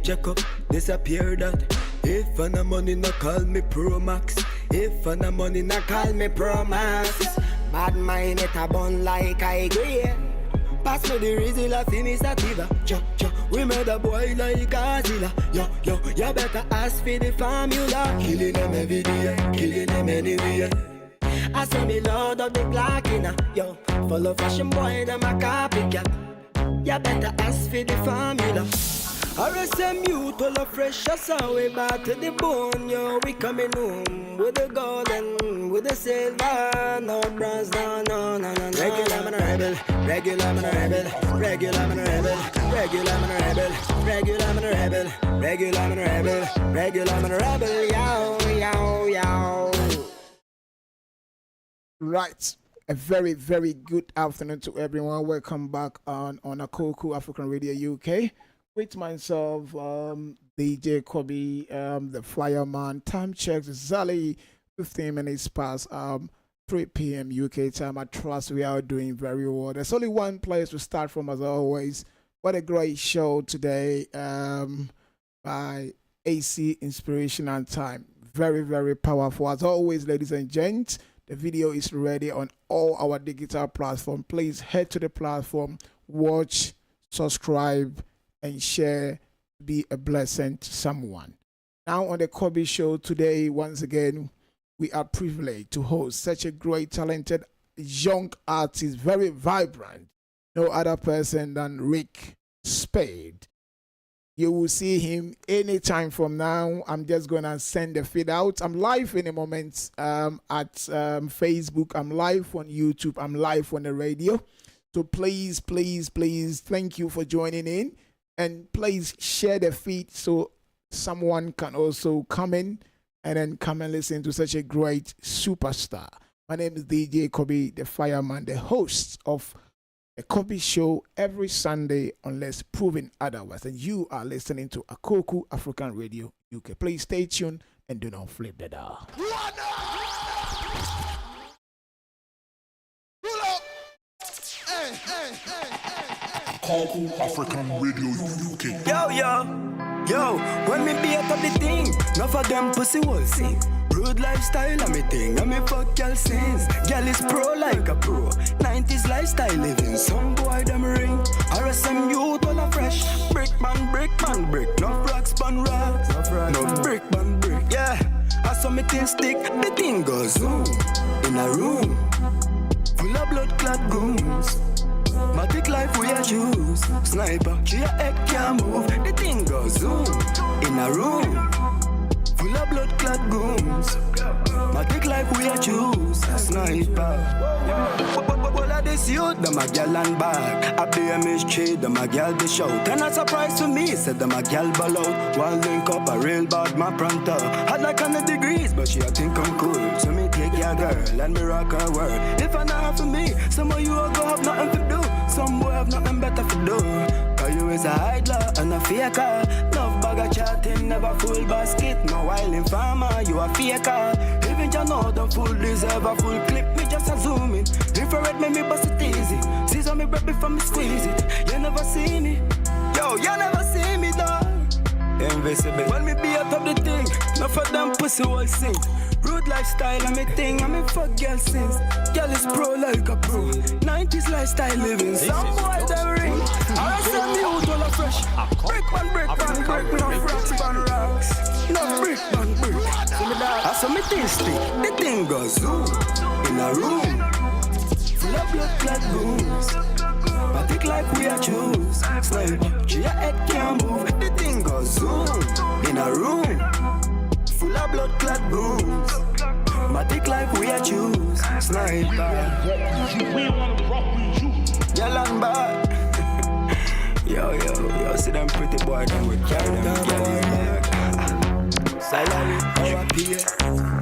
check up, disappear that. If I no money, no call me Pro Max. If I no money, no call me Pro Max. Bad mind it a bun like I agree. Pass me the Rizla, see me sativa. We made a boy like Godzilla. Yo, you better ask for the formula. Killing them every day, killing them anyway. I say me load up the Glock in. Yo, follow fashion boy, them a copycat. You better ask for the formula. RSM youth all a fresh, that's how we back to the bone. Yo, we coming home with the golden, with the silver. No bronze, no. Regular man a rebel, regular man a rebel, regular man a rebel, regular man a rebel, regular man a rebel, regular man a rebel, regular man a rebel, yo. Right. A very, very good afternoon to everyone. Welcome back on Akoku African Radio UK. With myself, DJ Kobi, the flyer man. Time checks exactly 15 minutes past 3 p.m. UK time. I trust we are doing very well. There's only one place to start from, as always. What a great show today by AC Inspiration and Time. Very, very powerful. As always, ladies and gents, the video is ready on all our digital platforms. Please head to the platform, watch, subscribe, and share, be a blessing to someone. Now on the Kobi show today, once again, we are privileged to host such a great, talented, young artist, very vibrant. No other person than Rick Spade. You will see him anytime from now. I'm just going to send the feed out. I'm live in a moment at Facebook. I'm live on YouTube. I'm live on the radio. So please, thank you for joining in. And please share the feed so someone can also come in and then come and listen to such a great superstar. My name is DJ Kobi, the fireman, the host of the Kobi show every Sunday unless proven otherwise. And you are listening to Akoku African Radio UK. Please stay tuned and do not flip the dial. African Radio UK. Yo, when me be up the thing, enough of them pussy will sing. Rude lifestyle and me thing, and me fuck girl sins. Girl is pro like a pro, 90s lifestyle living. Some boy them ring, RSM youth all a fresh. Brick man, no rocks pan rocks, no brick man brick. Yeah, I saw me thing stick, the thing goes zoom. In a room, full of blood clot goons. Matic life we a choose. Sniper, she a head can't move. The thing goes zoom. In a room full of blood clot goons. Matic life we a choose. Sniper. All of this youth, them a gal and bag. A BMH trade, them a gal they shout. And a surprise to me, said them a gal ball out. One link up, a real bad man pronto. Had like 100 degrees, but she a think I'm cool. So me take your girl and me rock her world. If I not for me, some of you will go have nothing to do. Some boy have nothing better to do. Cause you is a idler and a faker. Love bag of chatting, never full basket. No wilding farmer, you a faker. Even you know the fool deserve a full clip. Me just a zoom in. Infrared make me bust it easy. Scissor me breath before me squeeze it. You never see me. Yo, you never see me dog. Invisible. When me be out of the thing, enough of them pussy will sing. Rude lifestyle and me thing, and me fuck girl since. Girl is pro like a pro, 90s lifestyle living. Some boy them ring, I send me out all a fresh. Brick, no rocks pan rocks. No brick. I saw me thing stick, the thing goes zoom. In a room full of blood clot goons. Matic like we a choose. Sniper, she a head can't move. The thing goes zoom. In a room full of blood clot goons. Matic like we a choose. Sniper. We wanna rock with you. Yell and bad. Yo, see them pretty boy, them we carry them back. Salary, our pay.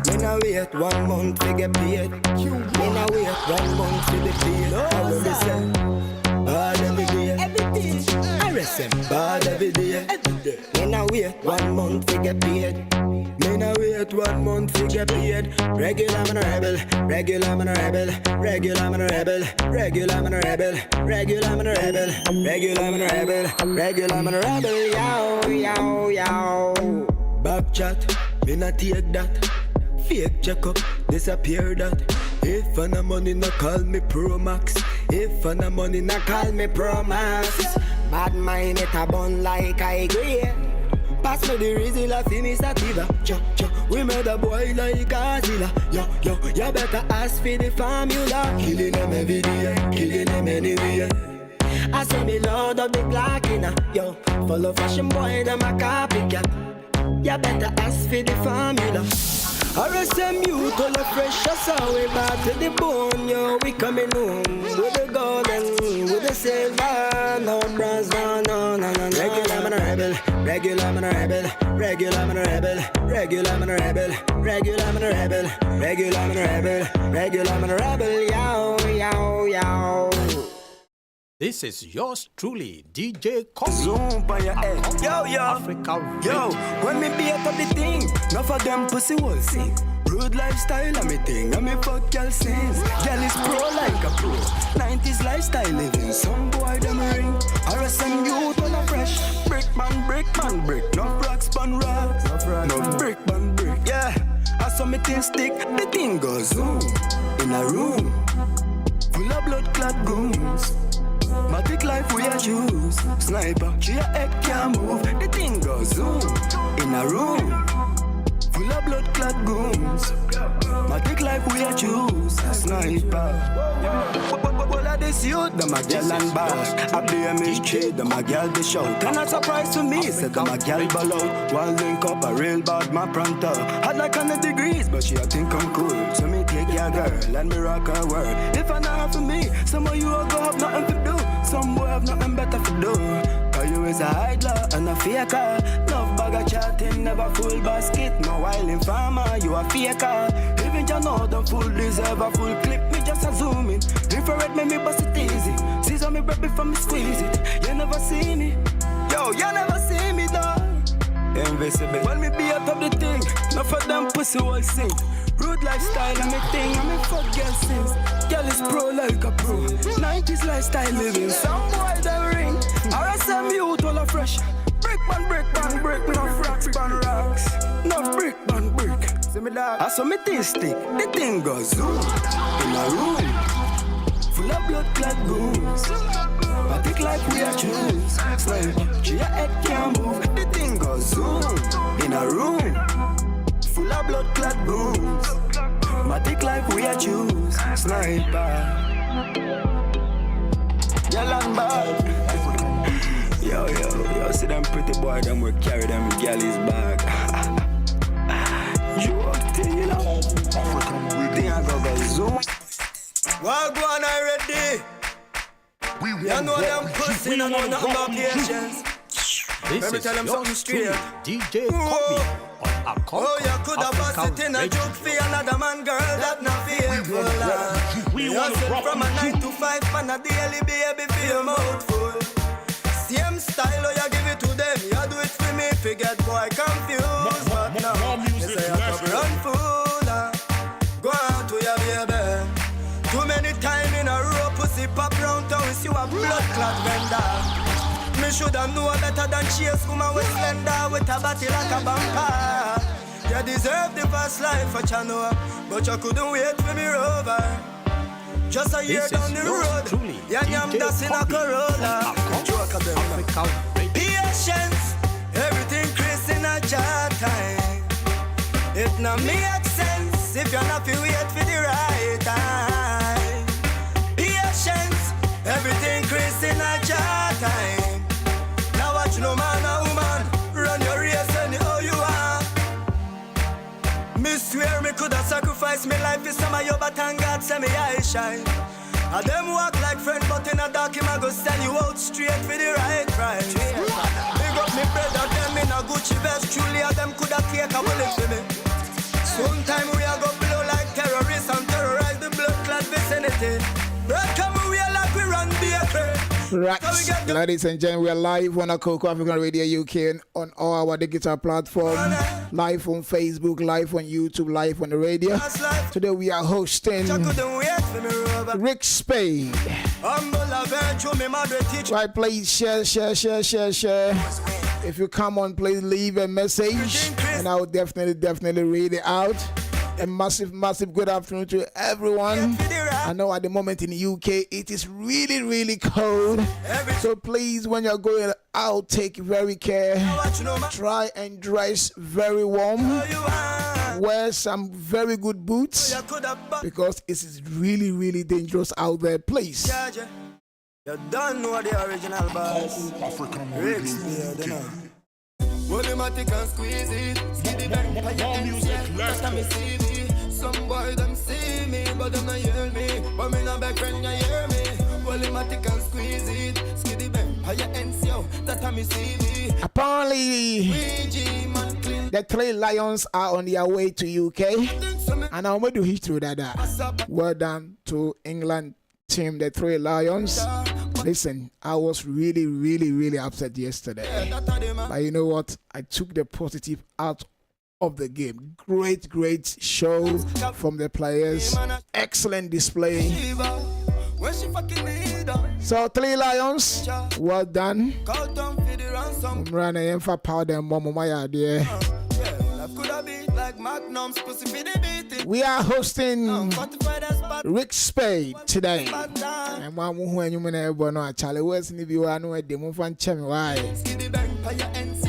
Me na wait 1 month to get paid. Me na wait 1 month to be paid. I will listen. Bad every day. I listen. Bad every day. Me na wait 1 month to get paid. Me na wait 1 month to get paid. Regular man a rebel. Regular man a rebel. Regular man a rebel. Regular man a rebel. Regular man a rebel. Regular man a rebel. Regular man a rebel. yo. Back chat, me not take that. Fake checkup, disappear that. If I no money, no call me Pro Max. If I no money, no call me Pro Max. Bad mind it a bun like I agree. Pass me the Rizla, finish sativa. We made a boy like Godzilla. Yo, you better ask for the formula. Killing them every day, killing them anyway. I say me load up the Glock inna. Yo, follow fashion boy, them a copycat. You better ask for the formula. RSM youth all the fresh, that's how we back to the bone, yo. We coming home with the golden, with the silver, no bronze, no. Regular man a rebel, regular man a rebel, regular man a rebel, regular man a rebel, regular man a rebel, regular man a rebel, regular man a rebel, yo. This is yours truly, DJ Kobi. Zoom by your head, yo. Africa Yo, when me beat up the thing, enough of them pussy will sing. Rude lifestyle, I'm a thing, I'm a fuck girl sins. Girl is pro like a pro, 90s lifestyle living. Some boy them ring, or some youth on a fresh. Brick man, brick. No rocks, pan rocks. No brick, man, brick. Yeah, I saw me thing stick, the thing goes zoom. In a room, full of blood clot goons. Matic life we a choose. Sniper, she a head can't move. The thing goes zoom. In a room full of blood clot goons. Matic life we a choose. Sniper. All of this youth, them a girl and bad. I be a mystery, them a girl be shout. And a surprise to me, said them a girl ball out. One link up a real bad my pronto. Had like 100 degrees, but she a think I'm cool. So me take your girl and me rock her world. If I not for me, some of you will go have nothing to do. Some boy have nothing better to do. Cause you is a idler and a faker. Love bag of chatting, never full basket. No while in farmer, you a faker. Even you know the full deserve a full clip. Me just a zoom in. Infrared me bust it easy. Scissor me bread before me squeeze it. You never see me. Yo, you never see me dog. Invisible. When me be out of the thing, not for them pussy will sing. Rude lifestyle, I'm a thing, I'm a fuck girl since. Girl is pro like a pro. 90s lifestyle living. Some boy them ring. RSM youth all a fresh. Brick man, brick. No rocks, pan rocks. No brick. See me dog. I saw me thing stick. The thing goes zoom. In a room full of blood clot goons. I think like we are choose. Sniper, she a head can't move. The thing goes zoom. In a room full of blood clot goons. Matic life we a choose. Sniper. Y'all and bad. Yo, see them pretty boy, them will carry them galley's bag. Joke thing, you know. Thing I go zoom. Well, go on, I ready. You know them pussy, you know nothing about patience. This is yours truly, DJ Kobi. Oh, you could have bust it in a joke for another man, girl, that not faithful. We hustle from a 9 to 5 on a daily, baby, for your mouth full. Same style, oh, you give it to them, you do it for me, forget boy confused. But now, you say you have run full. Go on to your baby. Too many time in a row, pussy pop round town, see you a blood clot vendor. Me shoulda know better than chase woman with slender with a body like a vampire. You deserve the fast life for channel, but you couldn't wait for me rover. Just a year down the road, I'm just in a Corolla. Patience, everything Chris in a jar time. It not make sense if you're not fi wait for the right time. Patience, everything Chris in a jar time. No man or woman, run your race anyhow you are. Me swear me coulda sacrificed me life for some of your but and God say me eye shine. And them walk like friend but in a dark him a go sell you out straight for the right price. Big up me brother them in a Gucci vest. Truly a them coulda take a bullet for me. Sometime we a go blow like terrorists and terrorize the blood clot vicinity. Right come we are like we run bakery. Right, ladies and gentlemen, we are live on Akoko African Radio UK and on all our digital platforms, live on Facebook, live on YouTube, live on the radio. Today we are hosting Rick Spade. Right, please share. If you come on, please leave a message and I will definitely read it out. A massive good afternoon to everyone. I know at the moment in the UK it is really cold. So please, when you're going out, take very care. Try and dress very warm. Wear some very good boots because it is really dangerous out there. Please. You don't know the original boss. African Radio UK. Volumatic and squeeze it. Skiddy bang, More music, let's go. Some boy them see me, but them not hear me. But me no back friend, you hear me. Volumatic and squeeze it. Skiddy bang, higher NCO. That time me see me. Apparently, the 3 Lions are on their way to UK, and I'm going to history that. Well done to England team, the 3 Lions. Listen, I was really upset yesterday, but you know what? I took the positive out of the game. Great show from the players. Excellent display. So 3 Lions, well done. Running for powder, mama, my idea. We are hosting Rick Spade today. And when you know Charlie West, if you are no a demo fan, why?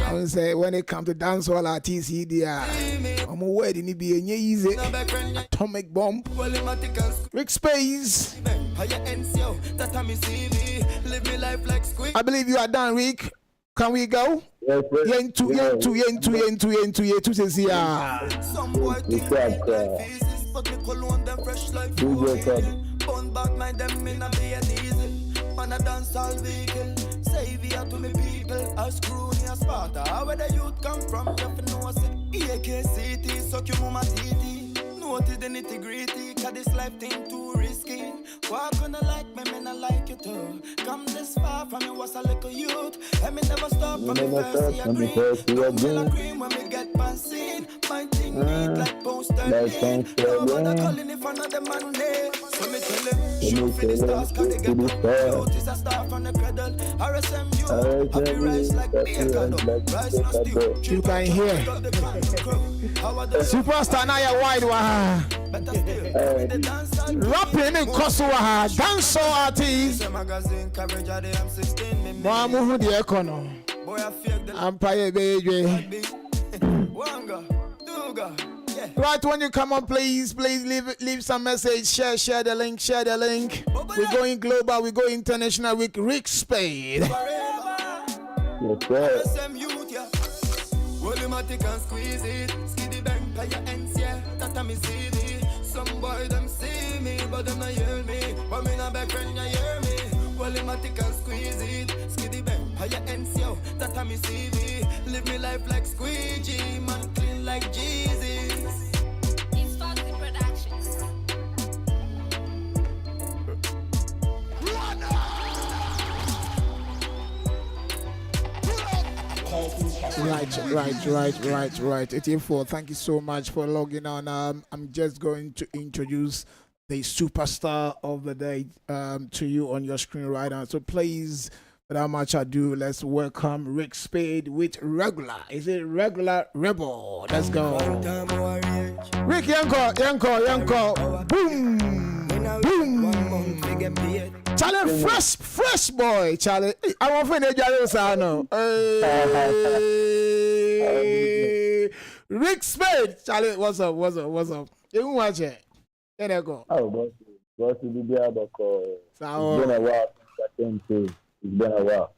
I would say when it comes to dancehall artists, I'm aware it be a easy atomic bomb. Rick Spade. I believe you are done, Rick. Can we go? Yes, Yen to say Some boy think like but me cologne them fresh like food. Bun back my them in a be an easy. Man a dance all vehicle. Savior to me people. A screw me a Sparta. Where the youth come from, you have to know say AK City, suck your mama titty. Notice the nitty gritty, cause this life thing too risky. Walk on the like me, man, I like you too. Come this far from me was a little youth. And me never stop from me first see a green. Don't feel a cream when me get panseen. My thing neat like poster lean. Nobody calling if another man name. So me tell them, shoot for the stars, cause they get youth is a star from the cradle. RSMU, I be rise like me a cuddle. Rise no stew. you can hear. Superstar now you're wide rapping in Kosovo, dancehall artist. Mamu who the econo. Empire baby. Right, when you come on, please leave some message. Share the link. We're going global. We go international with Rick Spade. Yes, sir. Volumatic and squeeze it. Skiddy bang, fire ends, yeah. That time me see me. Some boy them see me, but them not hear me. But me not back friend, you hear me. Volumatic and squeeze it. Skiddy bang, fire ends, yo. That time me see me. Live me life like squeegee, man clean like Jesus. It's Foxy Productions. Right. 84. Thank you so much for logging on. I'm just going to introduce the superstar of the day to you on your screen right now. So please, without much ado, let's welcome Rick Spade with Regular. Is it Regular Rebel? Let's go. Rick, Yanko. Boom. Charlie, fresh boy. Charlie, I want to find a Sano. Rick Spade. Charlie, what's up? You watch it? There you go. Oh, boss, to be there, but it's been a while. It's been a while.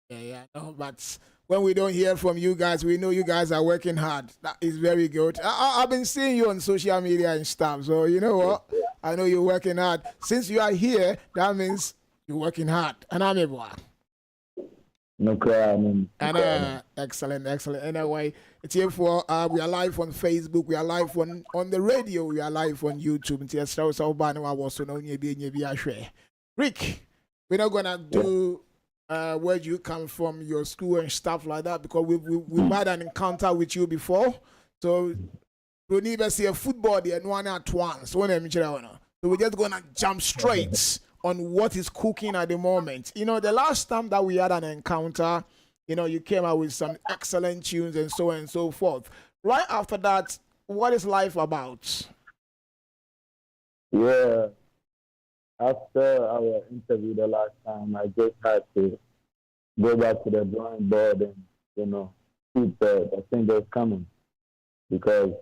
Yeah. No, but when we don't hear from you guys, we know you guys are working hard. That is very good. I've been seeing you on social media and stuff. So you know what? I know you're working hard. Since you are here, that means you're working hard. And I'm a boy. No crying. And excellent. Anyway, it's here for we are live on Facebook, we are live on the radio, we are live on YouTube. Rick, we're not gonna do where you come from, your school and stuff like that, because we had an encounter with you before. So we need to see a football there and one at once. So we're just gonna jump straight on what is cooking at the moment. You know, the last time that we had an encounter, you came out with some excellent tunes and so on and so forth. Right after that, what is life about? Yeah, after our interview the last time, I just had to go back to the drawing board and, keep the singles coming. Because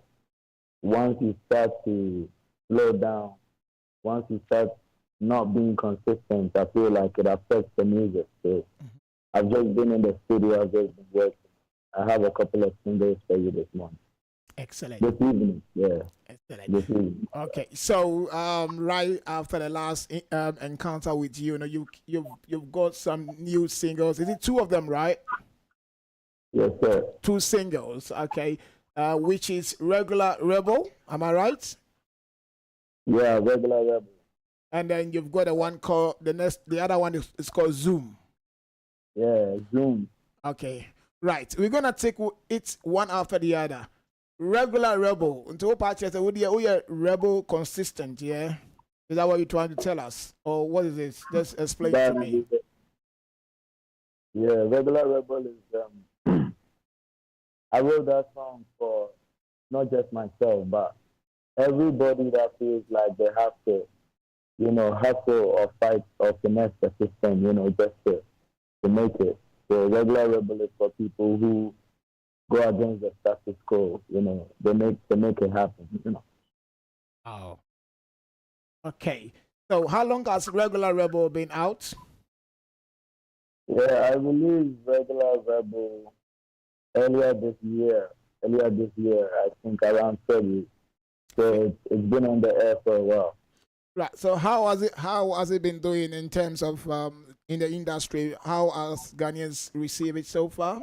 once you start to slow down, once you start not being consistent, I feel like it affects the music. So I've just been in the studio, I've just been working. I have a couple of singles for you this month. Excellent. This evening, yeah. Excellent. This evening. Okay, so right after the last encounter with you, you've got some new singles. Is it two of them, right? Yes, sir. Two singles, okay. Which is Regular Rebel, am I right? Yeah, Regular Rebel. And then you've got a one called the other one is called Zoom. Yeah, Zoom. Okay, right. We're gonna take it one after the other. Regular Rebel. Until patches, we are rebel consistent. Yeah, is that what you're trying to tell us, or what is this? Just explain to me. Yeah, Regular Rebel is. I wrote that song for not just myself, but everybody that feels like they have to, hustle or fight or finesse the system, just to make it. So Regular Rebel is for people who go against the status quo, they make it happen, Oh. Okay. So how long has Regular Rebel been out? Yeah, I believe Regular Rebel earlier this year, I think around February. So it's been on the air for a while. Right. So how has it been doing in terms of in the industry? How has Ghanaians received it so far?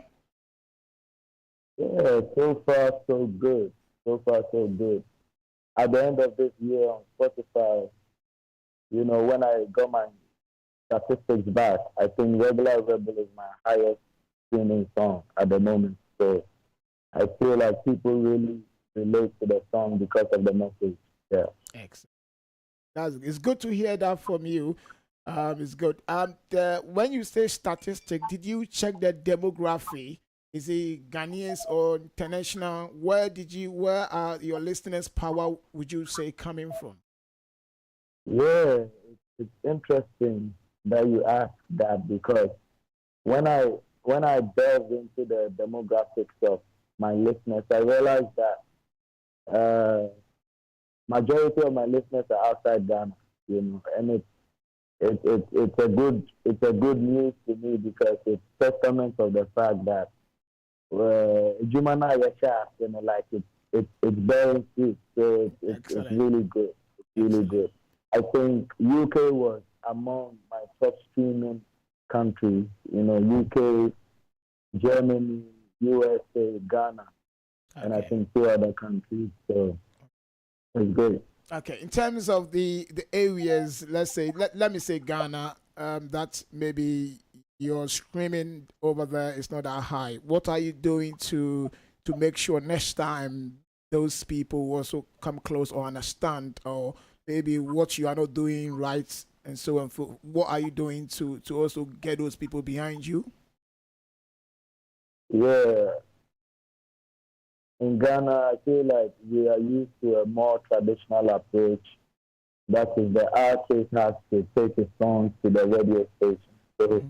Yeah, so far so good. So far so good. At the end of this year on Spotify, when I got my statistics back, I think Regular Rebel is my highest streaming song at the moment. So I feel like people really relate to the song because of the message. Yeah. Excellent. It's good to hear that from you. It's good. When you say statistic, did you check the demography? Is it Ghanaians or international? Where are your listeners' power, would you say, coming from? Yeah, it's interesting that you ask that, because when I delved into the demographics of my listeners, I realized that majority of my listeners are outside Ghana, and it's a good news to me, because it's testament of the fact that Jumana Yasha, it's bearing fruit, so it's really good. It's really good. I think UK was among my top streaming countries. UK, Germany, USA, Ghana, and I think two other countries. So it's great. Okay, in terms of the areas, let me say Ghana, that maybe your streaming over there is not that high. What are you doing to make sure next time those people also come close or understand, or maybe what you are not doing right and so on? What are you doing to also get those people behind you? Yeah. In Ghana, I feel like we are used to a more traditional approach. That is, the artist has to take his song to the radio station. So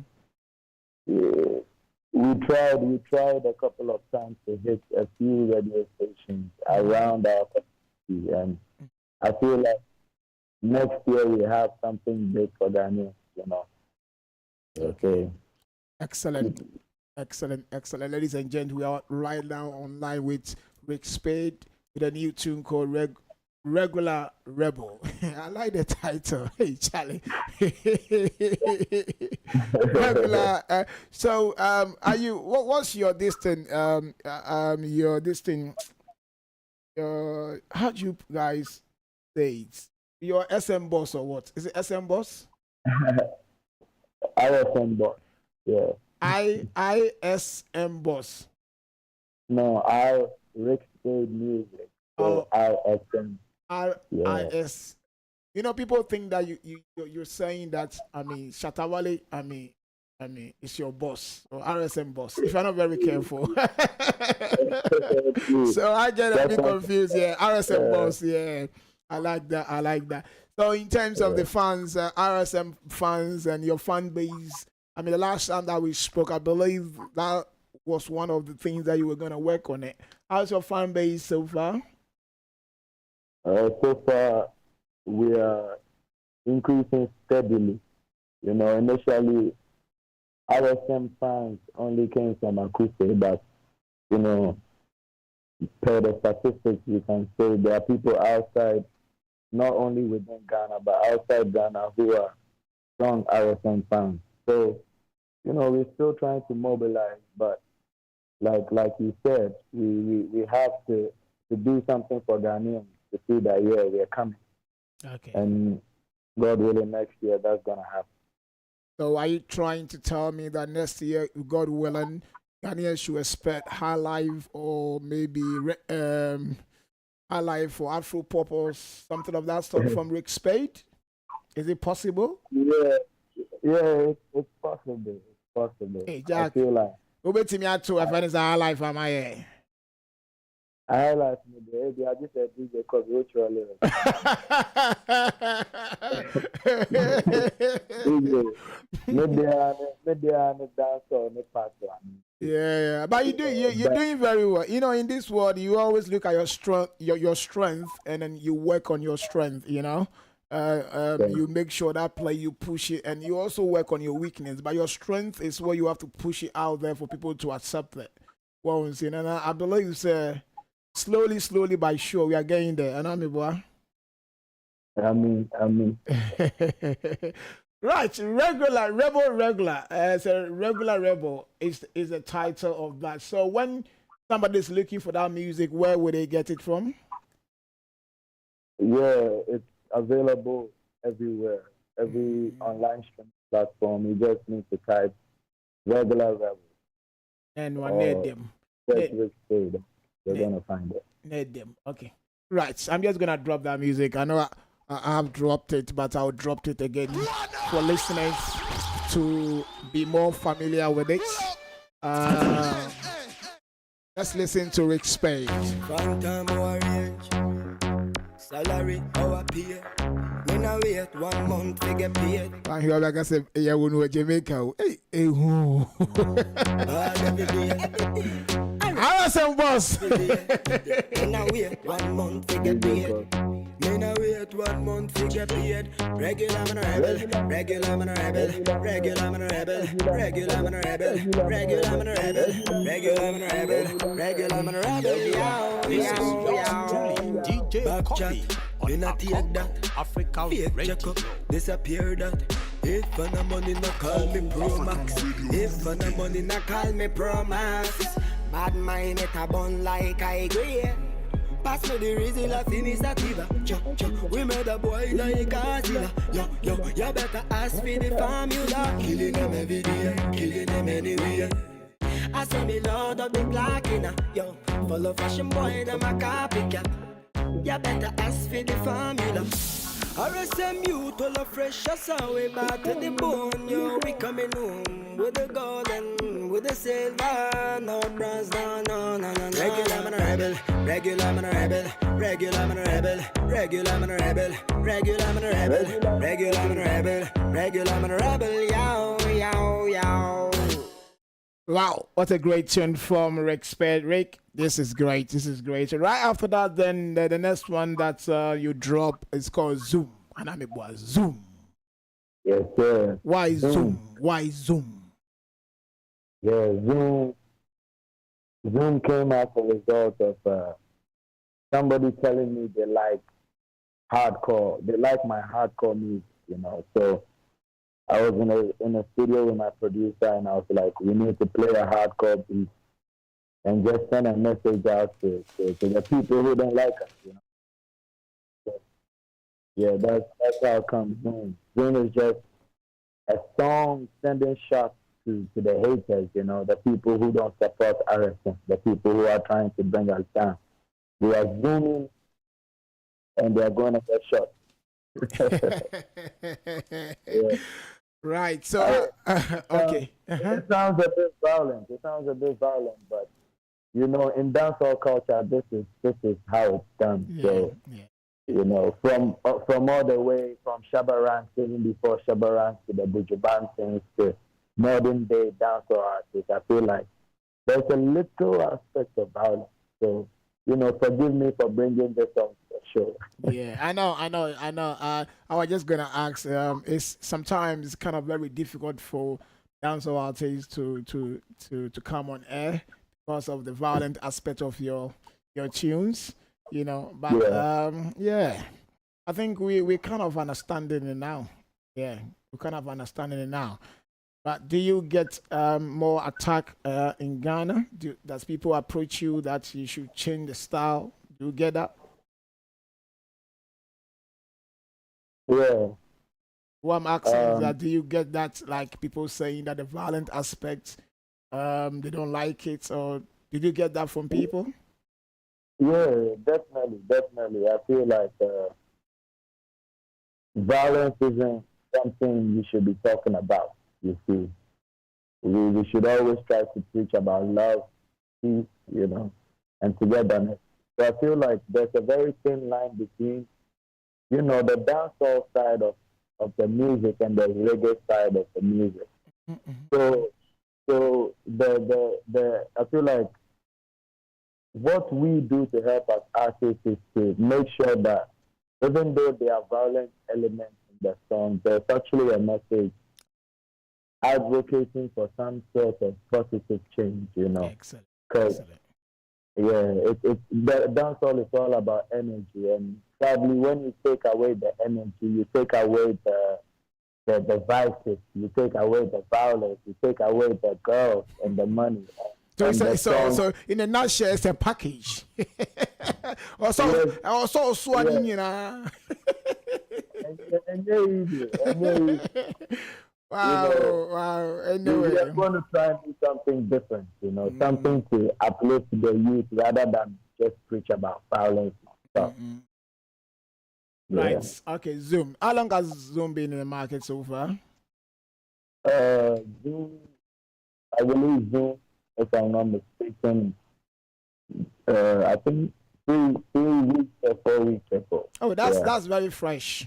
we tried a couple of times to hit a few radio stations around our country, and I feel like next year we have something big for Ghanaians, Okay. Excellent. Ladies and gentlemen, we are right now online with Rick Spade with a new tune called Regular Rebel. I like the title. Hey, Charlie. Regular. Are you? What's your distance? Your distance. How do you guys say it? Your SM boss or what? Is it SM boss? ISM boss. Yeah. ISM boss. No, Rick Spade Music. So ISM. RIS. People think that you're saying that, Shatawale, I mean, it's your boss or RSM boss. If you're not very careful, so I get a bit confused. Yeah, RSM boss. Yeah, I like that. I like that. So in terms of the fans, RSM fans and your fan base, I mean, the last time that we spoke, I believe that was one of the things that you were gonna work on it. How's your fan base so far? So far, we are increasing steadily. You know, initially, RSM fans only came from acoustic, but, you know, per the statistics, you can say there are people outside, not only within Ghana, but outside Ghana who are strong RSM fans. So, you know, we're still trying to mobilize, but like you said, we have to do something for Ghanaians to see that, yeah, we're coming. Okay. And God willing, next year, that's going to happen. So are you trying to tell me that next year, God willing, Ghanaians should expect High Life or maybe High Life for Afro Pop or something of that sort from Rick Spade? Is it possible? Yeah, it's possible. It's possible. Hey, Jack. I feel like Go back to me at 2 if it's a High Life, am I? I highlight me there. I just said DJ Kobi, which you Maybe I'm a dancer or a pastor. Yeah, but you're doing very well. You know, in this world, you always look at your strength, your strength, and then you work on your strength. You know, you make sure that play you push it, and you also work on your weakness. But your strength is where you have to push it out there for people to accept it. Well, you know, and I believe slowly by sure we are getting there. And I'm a boy. I mean. Right, regular. So regular rebel is the title of that. So when somebody's looking for that music, where would they get it from? Yeah, it's available everywhere, every online streaming platform. You just need to type regular rebel. And one need them. Spade. You're gonna find it. Need them. Okay. Right. I'm just gonna drop that music. I know I have dropped it, but I'll drop it again for listeners to be more familiar with it. Let's listen to Rick Spade. From time our age, salary our pay. When I wait 1 month to get paid. I hear like I said, yeah, we know Jamaica. Hey, who? Every day. I some boss. When I wait 1 month to get paid. When I wait 1 month to get paid. Regular man a rebel. Regular man a rebel. Regular man a rebel. Regular man a rebel. Regular man a rebel. Regular man a rebel. Regular man a rebel. This is yours truly, DJ Kobi Me not take that. Africa Fake Radio. check up, disappear that. If I no money, no call me Pro Max. If I no money, no call me Pro Max. Bad mind it a bun like I agree. Pass me the reason I finish sativa. We made a boy like Godzilla. Yo, you better ask for the formula. Killing them every day, killing them anyway. I say me load up the black in yo. Follow fashion boy, them a copycat. You better ask for the formula. RSM youth all a fresh as way back to the bone. Yo, we coming home with the gold and with the silver. No bronze, no. Regular man a rebel, regular man a rebel, regular man a rebel, regular man a rebel, regular man a rebel, regular man a rebel, regular man a rebel, yow. Wow, what a great tune from Rick Spade. Rick, this is great. Right after that, then the next one that you drop is called Zoom. And I'm a Zoom. Yes, sir. Why Zoom? Why Zoom? Yeah, Zoom came as a result of somebody telling me they like hardcore. They like my hardcore music, you know. So I was in a studio with my producer, and I was like, we need to play a hardcore beat and just send a message out to the people who don't like us, you know. So, yeah, that's how it comes. Zoom is just a song sending shots to the haters, you know, the people who don't support RSM, the people who are trying to bring us down. We are zooming, and they are going to get shot. Yeah. Right. So, okay. It sounds a bit violent. It sounds a bit violent, but you know, in dancehall culture, this is how it's done. Yeah. So Yeah. you know, from all the way from Shabarang, even before Shabarang to the Bujuban things to modern day dancehall artists, I feel like there's a little aspect of violence. So, you know, forgive me for bringing this on the show. Yeah, I know. I was just gonna ask. It's sometimes kind of very difficult for dancehall artists to come on air because of the violent aspect of your tunes. You know, but yeah, I think we kind of understanding it now. Yeah, we kind of understanding it now. But do you get more attack in Ghana? Does people approach you that you should change the style? Do you get that? Yeah. What I'm asking is that Um, do you get that, like people saying that the violent aspect, they don't like it, or did you get that from people? yeah, definitely, definitely. I feel like violence isn't something you should be talking about. You see, we should always try to preach about love, peace, you know, and togetherness. So I feel like there's a very thin line between, you know, the dancehall side of the music and the reggae side of the music. Mm-mm. So the I feel like what we do to help as artists is to make sure that even though there are violent elements in the song, there's actually a message advocating for some sort of positive change, you know. Excellent, Because excellent. yeah, the dancehall is all about energy, and sadly, when you take away the energy, you take away the vices, you take away the violence, you take away the girls and the money, So, and the song. so in a nutshell, it's a package. Yes, Also, swanning, yes. you know. And yeah, easy, and yeah, easy. Wow, know, wow. We Anyway, just want to try and do something different, you know, mm, something to uplift the youth rather than just preach about violence and stuff. mm. Yeah. Right. Okay, Zoom. How long has Zoom been in the market so far? Zoom, I believe Zoom, if I'm not mistaken, I think 3 weeks or 4 weeks ago. Oh, Yeah, that's very fresh.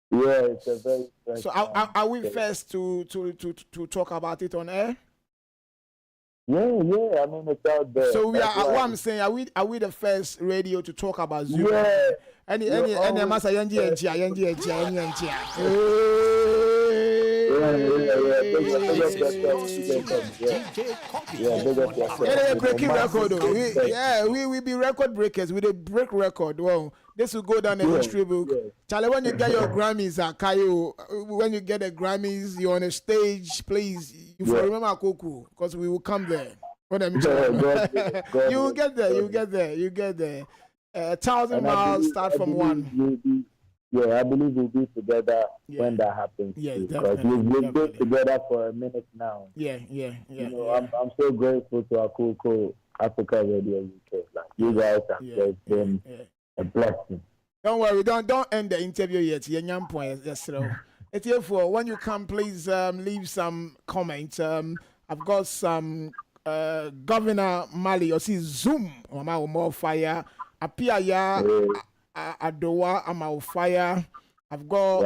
yeah, it's a very fresh So are we so, first to talk about it on air? yeah, I mean, it's out there. So we That's are. What why, I'm saying, are we the first radio to talk about Zoom? yeah, you're Any always massa yenji first. Big This up is yourself, yours big up truly, yourself, yeah. DJ Kobi Yeah, big up on yourself. Yeah, they Africa. breaking record. Massive respect. We be record breakers. We the break record. Wow, this will go down the Yeah, history book. yeah. Charlie, when you get your Grammys, Kayo, when you get the Grammys, you're on a stage. Please, you Yeah. for remember Koku, because we will come there. What I'm Yeah, saying. God bless, God You will bless, get there. God You bless. get there. You get there. 1,000 And I miles believe, start from one. we'll be, yeah, I believe we'll be together Yeah. when that happens. Yes, Because definitely, we've been definitely. together for a minute now. Yeah. You know, I'm so grateful to our cool Africa Radio UK. Like you guys have just been a blessing. Don't worry, don't end the interview yet. Yenyam point, yes, sir. It's here for when you come, please leave some comments. I've got some Governor Mali, you see Zoom, Mama more fire. Apia ya Adowa, I'm fire. I've got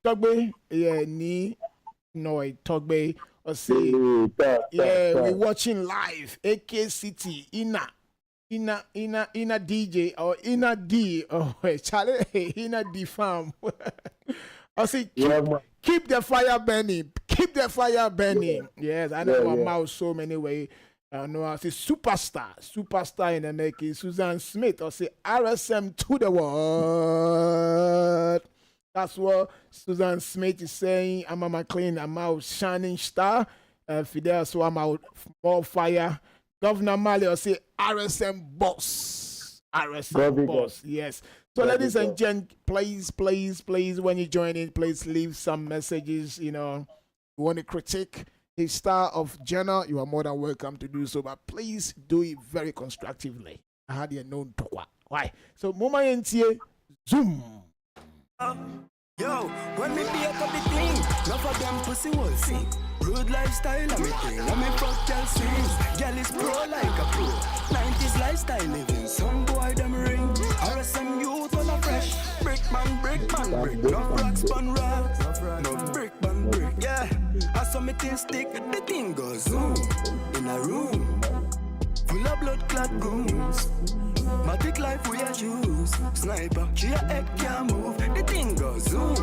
Togbe, ni no Togbe. Or say, we watching live. AK City, Ina DJ or Ina D. Oh, Charlie, Ina D farm. I say, keep the fire burning. Keep the fire burning. Yes, I know my mouth so many ways. No, I say superstar in the making. Susan Smith. I say RSM to the world. That's what Susan Smith is saying. I'm a McLean. I'm out shining star. Fidel, so I'm out more fire. Governor Mali, I say RSM boss. RSM boss. Yes. So, ladies and gents, please, when you join in, please leave some messages. You know, you want to critique his style of genre, you are more than welcome to do so, but please do it very constructively. I had you known to why. So, moment Zoom. Yo, when me be up the thing, enough of them pussy will sing. Rude lifestyle, I'm a thing. I'm a fuck girl sings. Girl is pro like a pro. 90s lifestyle living. Some boy them ring. RSM youth all a fresh. Brick man, brick. No rocks, bun rocks. No brick, man, brick. Yeah, I saw me thing stick. The thing goes zoom in a room full of blood clot goons. Matic life we a choose. Sniper, she a head can't move. The thing goes zoom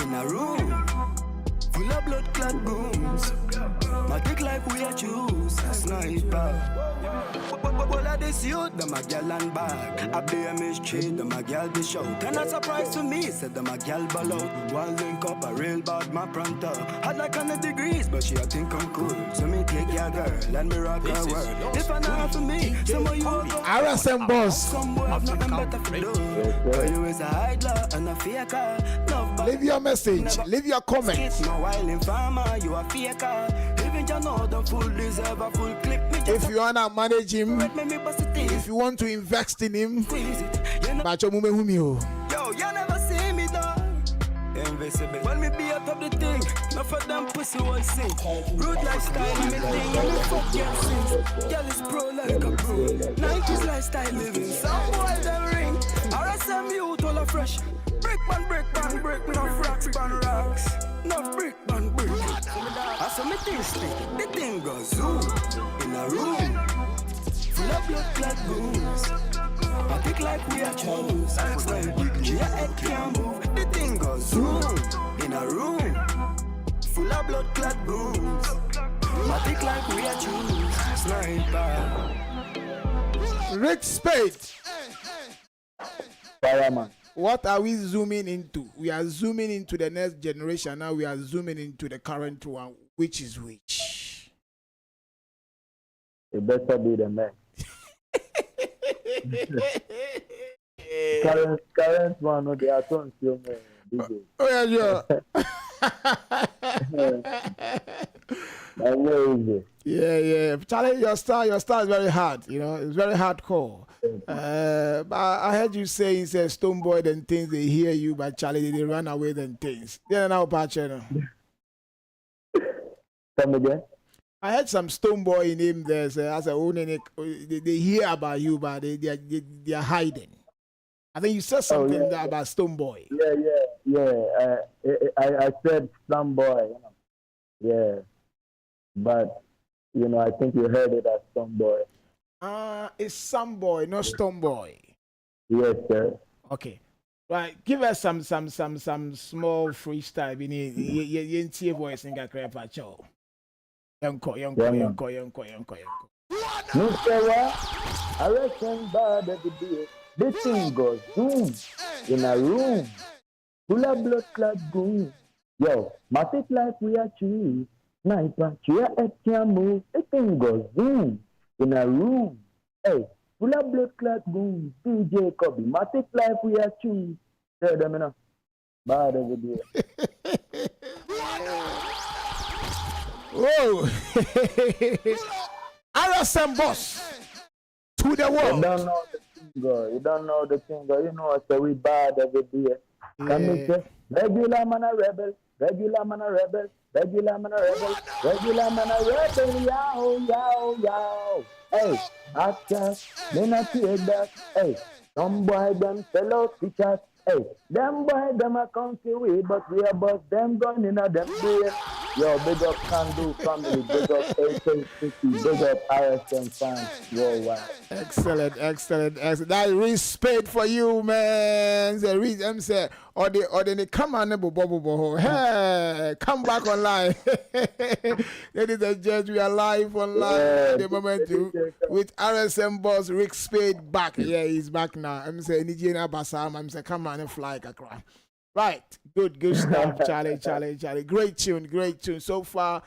in a room full of blood clot goons. Matic life we a choose. Sniper. All of this youth, them a gal and bag. A BMH trade, them a gal be shout. And a surprise to me, said them a gal ball out. One link up, a real bad my pronto. Had like 100 degrees, but she a think I'm cool. So me take your girl, and me rock her world. If I not for me, some of you will go. RSM boss. Some boy have nothing better for do. But you is a idler and a faker. Love back. Leave your message. Leave your comment. No while farmer, you a faker. Even you know the full deserve a full clip. If you wanna manage him, if you want to invest in him, but yo, you never see me though. Invisible. When me be out of the thing, not for them pussy will sing. Rude lifestyle, me thing, and me fuck girl sing. Girl is pro like a pro. 90s lifestyle living. Some boy them ring. RSM youth all a fresh. Brick, no rocks, pan rocks. No brick, I saw me thing stick. The thing goes zoom in a room full of blood clot goons. I think like we are choose. She a head can't move. The thing goes zoom in a room full of blood clot goons. I think like we are choose. Sniper. Rick Spade. Fireman. What are we zooming into? We are zooming into the next generation. Now we are zooming into the current one. Which is which? It better be the man. current one, no, they are trying to DJ. Oh yeah, yeah. Charlie, your style is very hard. You know, it's very hardcore. But I heard you say it's a stone boy and things. They hear you, but Charlie, they run away than things. Yeah, now patch channel. Come again. I heard some stone boy in him there. So as a owner, they hear about you, but they are hiding. I think you said something about stone boy. Yeah. I said some boy. Yeah, but I think you heard it as some boy. It's some boy, not stone boy. Yes, sir. Okay. Right, give us some small freestyle. You voice in Gakrapa Chow. Yonko. No, sir, I reckon bad every day. The thing goes boom in a room full of blood clot goon. Yo, matic like we are cheese. Sniper, cheer head can't move. The thing goes boom in a room. Hey, full of blood clot goon. DJ Kobi, matic like we are cheese. Tell them enough. Bad every day. Whoa! RSM boss to the world. You don't know the singer. You know, so we bad every day. Come me say, regular man a rebel, regular man a rebel, regular man a rebel, regular man a rebel, yow. Hey, actors, they not hear that. Hey, some boy them sell out pictures. Hey, them boy them a country way, but we are boss them gun in a them day. Yo, big up Kandu family, big up AK50, big up RSM fans worldwide. Excellent. That is Spade for you, man. The reason say, or they come on, hey, come back online. Ladies and gents, we are live online at the moment with RSM boss Rick Spade back. Yeah, he's back now. I'm saying, Nijina Basam. I'm saying, come on and fly, Kakra. Right, good stuff, Charlie. Great tune. So far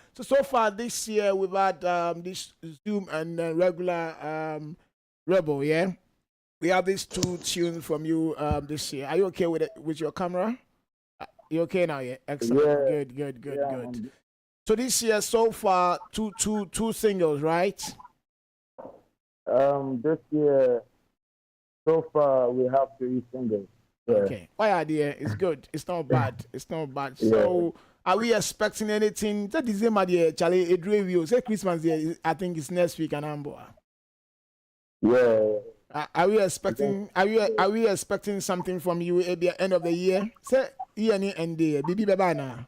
this year we've had this Zoom and regular Rebel. Yeah, we have these two tunes from you this year. Are you okay with it with your camera? You okay now? Yeah, excellent. Yeah. Good. So this year so far two singles, right? This year so far we have 3 singles. Yeah. Okay. Why idea? It's good. It's not bad. It's not bad. Yeah. So, are we expecting anything? That December, dear Charlie, a review. Say Christmas, dear. I think it's next week, and I'm Yeah. Are we expecting? Are we expecting something from you at the end of the year? Say year end day, baby, babana.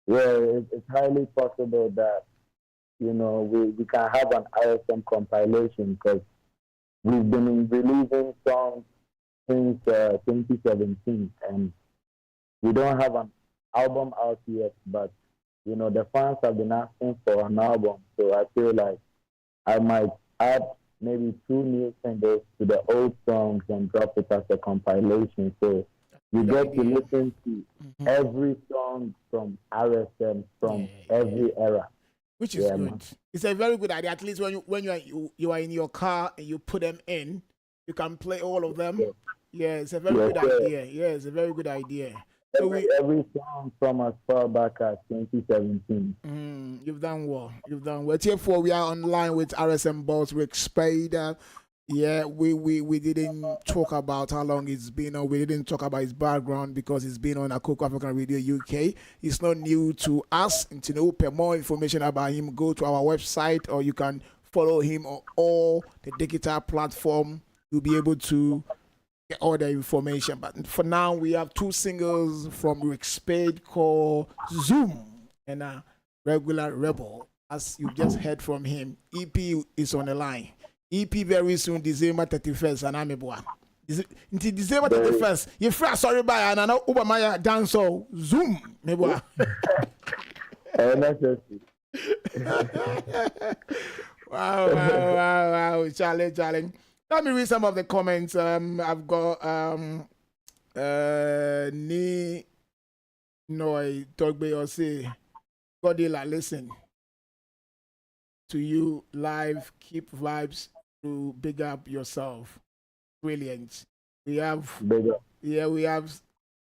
Yeah, it's highly possible that, you know, we can have an RSM compilation because we've been releasing songs since 2017, and we don't have an album out yet, but, you know, the fans have been asking for an album, so I feel like I might add maybe 2 new singles to the old songs and drop it as a compilation, so you get to listen to every song from RSM from every era. Which is good. Man. It's a very good idea. At least when you are in your car and you put them in, you can play all of them. Yeah, it's a very good idea. Yeah, it's a very good idea. So every song from as far back as 2017. You've done well. You've done well. Therefore, we are online with RSM boss Rick Spade. Yeah, we didn't talk about how long it's been on. We didn't talk about his background because it's been on Akoko African Radio UK. It's not new to us. And to know more information about him, go to our website, or you can follow him on all the digital platform. You'll be able to get all the information. But for now, we have 2 singles from Rick Spade called Zoom and a Regular Rebel. As you just heard from him, EP is on the line. EP very soon, December 31st, and I'm a boy. Until December 31st, you first sorry by and I know Obama dance so Zoom, me boy. Wow, challenge. Let me read some of the comments. I've got Ni Noi Togbe or say Godila, listen to you live, keep vibes to big up yourself. Brilliant. We have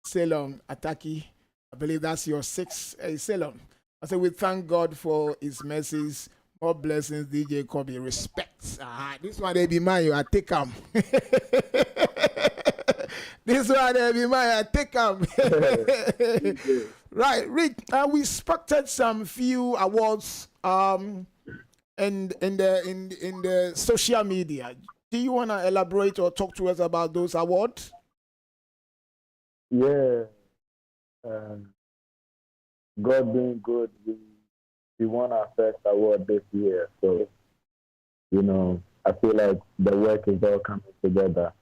Ceylon Ataki. I believe that's your 6th Ceylon. I say we thank God for his mercies. More blessings, DJ Kobi. Respect. This one they be mine, I take them. This one they be mine, I take them. Right, Rick. We expected some few awards in the social media. Do you want to elaborate or talk to us about those awards? Yeah. God being good, we won our first award this year. So, you know, I feel like the work is all coming together.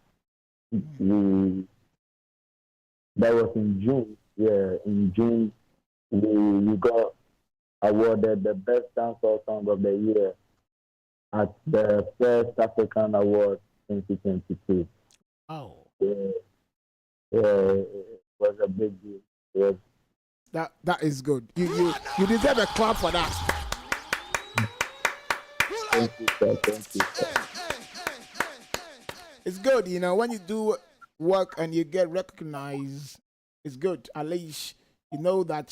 That was in June. Yeah, in June, we got awarded the best dancehall song of the year at the first African Award 2022. Oh. Yeah, it was a big deal. That is good. You deserve a clap for that. Thank you, sir. Thank you, sir. It's good, you know, when you do work and you get recognized, it's good. At least you know that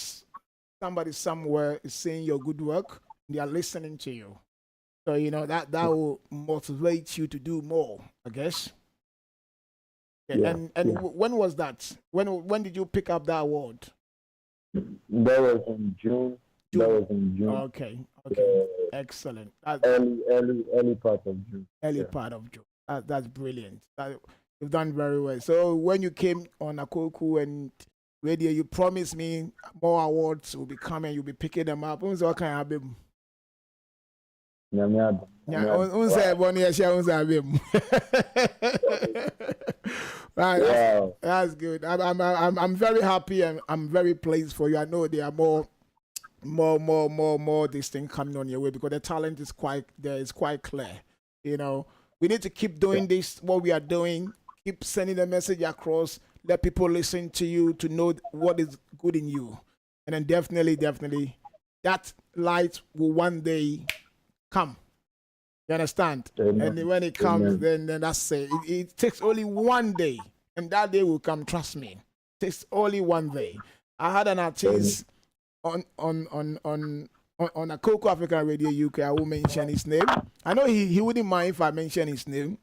somebody somewhere is seeing your good work, they are listening to you. So, you know, that will motivate you to do more, I guess. Yeah, and when was that? When did you pick up that award? That was in June. That was in June. Okay. Excellent. Early part of June. Part of June. That's brilliant. You've done very well. So when you came on Akoku and radio, you promised me more awards will be coming. You'll be picking them up. So what can I have? Right, wow. That's good. I'm very happy and I'm very pleased for you. I know there are more this thing coming on your way because the talent is quite clear. You know, we need to keep doing this, what we are doing, keep sending the message across, let people listen to you to know what is good in you. And then definitely that light will one day come. You understand? Amen. And when it comes, then that's it. It takes only one day, and that day will come. Trust me. It takes only one day. I had an artist on a Coco African Radio UK. I will mention his name. I know he wouldn't mind if I mention his name.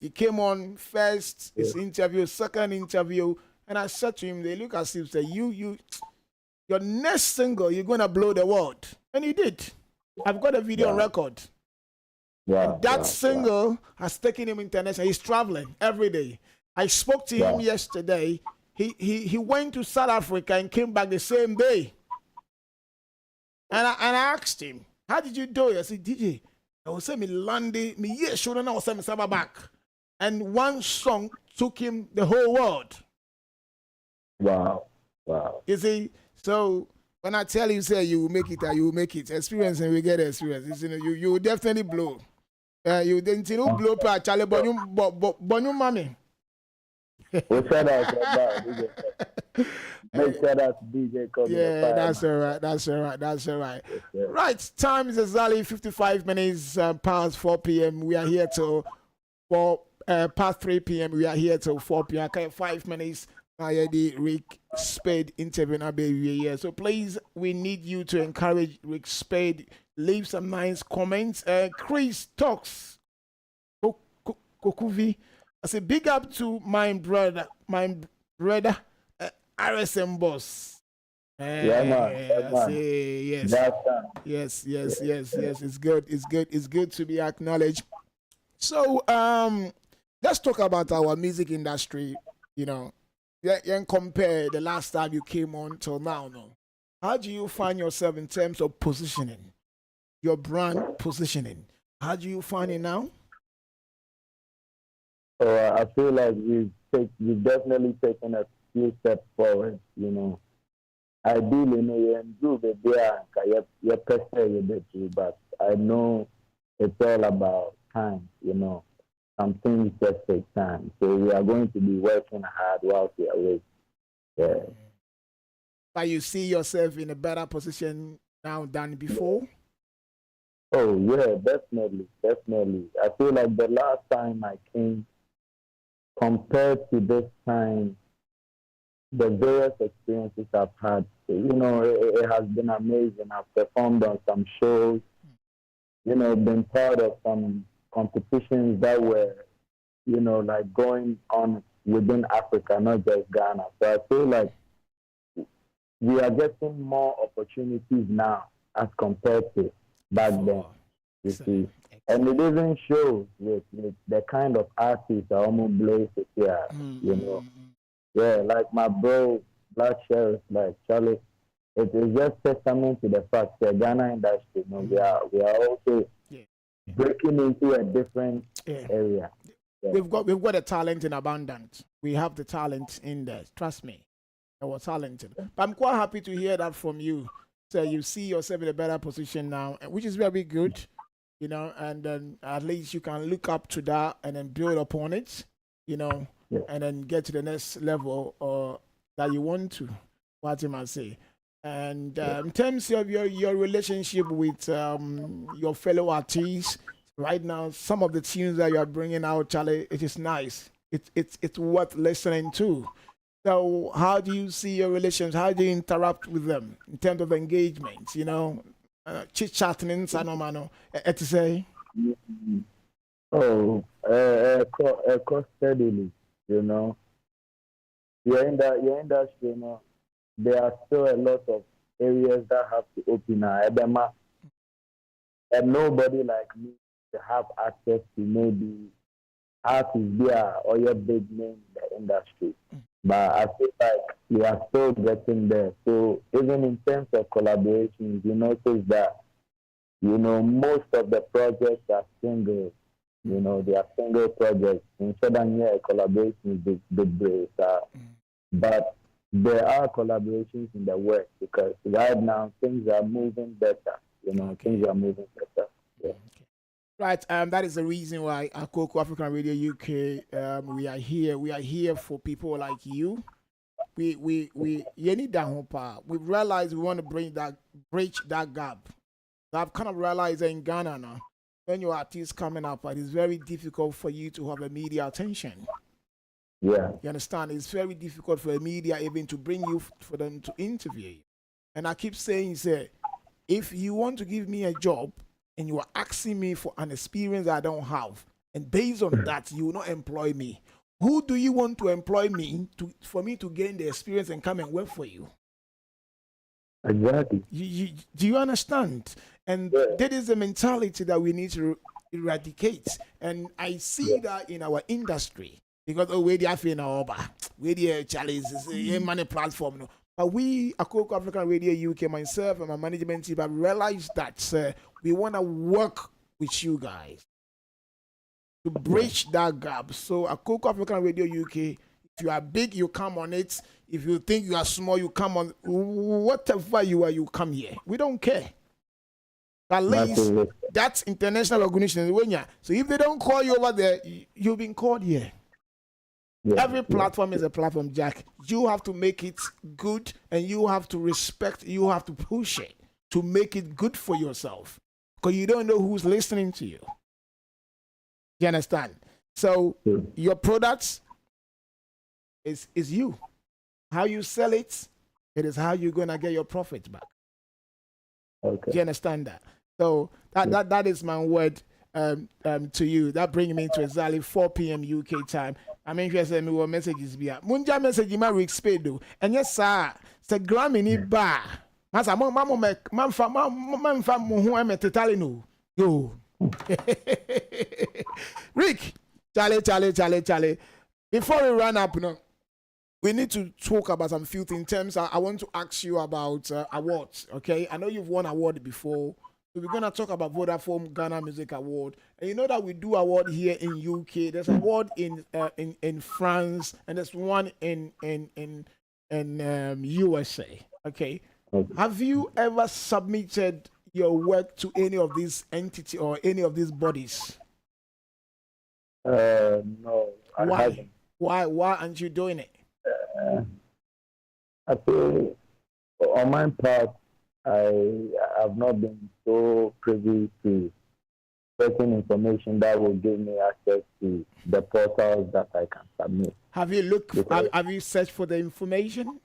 He came on first, his interview, second interview, and I said to him, they look as if say your next single, you're gonna blow the world. And he did. I've got a video on record. And that single has taken him international. He's traveling every day. I spoke to him yesterday. He went to South Africa and came back the same day. And I asked him, how did you do it? I said, DJ, I was saying me landed, me yes, sure, and I was saying me back. And one song took him the whole world. Wow. You see, so when I tell you, say you will make it, you will make it. Experience and we get experience. You will definitely blow. You didn't blow per Charlie Bonum mommy. Well, shout out to that, DJ. Make shout out to DJ Kobi. Yeah, that's all right. Yes, right, time is exactly 55 minutes past 4 p.m. We are here till past 3 p.m. We are here till 4 p.m. Okay, 5 minutes. I the Rick Spade interview now, baby. Yeah, so please, we need you to encourage Rick Spade. Leave some nice comments. Chris talks. Kokuvi. I say big up to my brother, RSM boss. Yeah, man. Yes. It's good to be acknowledged. So let's talk about our music industry. You know, and compare the last time you came on till now. No, how do you find yourself in terms of positioning, your brand positioning? How do you find it now? So I feel like we've definitely taken a few steps forward. You know, ideally, you know, you improve it there, you pressure you bit too, but I know it's all about time. You know, some things just take time. So we are going to be working hard whilst we are waiting. Yeah. But you see yourself in a better position now than before? Oh yeah, definitely. I feel like the last time I came, compared to this time, the various experiences I've had, you know, it has been amazing. I've performed on some shows, you know, been part of some competitions that were, you know, like going on within Africa, not just Ghana. So I feel like we are getting more opportunities now as compared to back then, you see. And it even shows with the kind of artists that almost blaze it here, you know. Yeah, like my bro, Black Sheriff, like Charlie, it is just testament to the fact that Ghana industry, you know, we are also breaking into a different area. Yeah. We've got a talent in abundance. We have the talent in there. Trust me, we're talented. But I'm quite happy to hear that from you. So you see yourself in a better position now, which is very good. You know, and then at least you can look up to that and then build upon it, you know, and then get to the next level that you want to, what you must say. And in terms of your relationship with your fellow artists, right now, some of the tunes that you are bringing out, Charlie, it is nice. It's worth listening to. So how do you see your relations? How do you interact with them in terms of engagement, you know? Chit-chatting in Sanomano, to say? Oh, cost steadily, you know. Your industry, you know, there are still a lot of areas that have to open now. And nobody like me to have access to maybe artists there or your big name in the industry. But I feel like we are still getting there. So even in terms of collaborations, you notice that, you know, most of the projects are single. You know, they are single projects. In Southern year, collaborations with the but there are collaborations in the works because right now things are moving better. You know, things are moving better. Yeah. Right, that is the reason why Akoko African Radio UK, we are here. We are here for people like you. We need that hope. We realize we want to bridge that gap. So I've kind of realized that in Ghana now, when your artist coming up, it is very difficult for you to have a media attention. Yeah, you understand? It's very difficult for the media even to bring you for them to interview you. And I keep saying, if you want to give me a job, and you are asking me for an experience I don't have, and based on that, you will not employ me. Who do you want to employ me for me to gain the experience and come and work for you? Exactly. Do you understand? And that is the mentality that we need to eradicate. And I see that in our industry because we are in our challenges, money platform. No? But we, Akoko African Radio UK, myself and my management team, have realized that we want to work with you guys to bridge that gap. So Akoko African Radio UK, if you are big, you come on it. If you think you are small, you come on. Whatever you are, you come here. We don't care. At least that's international organization. So if they don't call you over there, you've been called here. Every platform is a platform, Jack. You have to make it good, and you have to respect. You have to push it to make it good for yourself, because you don't know who's listening to you. You understand? So your products is you. How you sell it, it is how you're gonna get your profits back. Okay. Do you understand that? So that is my word to you. That brings me to exactly 4 p.m. UK time. I mean, if you say me what messages be at Munja message ma Rick Spade do. And yes, sir, it's a Grammy ni bar. Masa man fa mo ho emetali no. Yo. Rick, Charlie. Before we run up, we need to talk about some few things. In terms, I want to ask you about awards. Okay, I know you've won award before. So we're gonna talk about Vodafone Ghana Music Award, and you know that we do award here in UK. There's award in France, and there's one in USA. Okay, have you ever submitted your work to any of these entities or any of these bodies? No. Why? Why aren't you doing it? I think on my part, I have not been so privy to certain information that will give me access to the portals that I can submit. Have you looked? Have you searched for the information?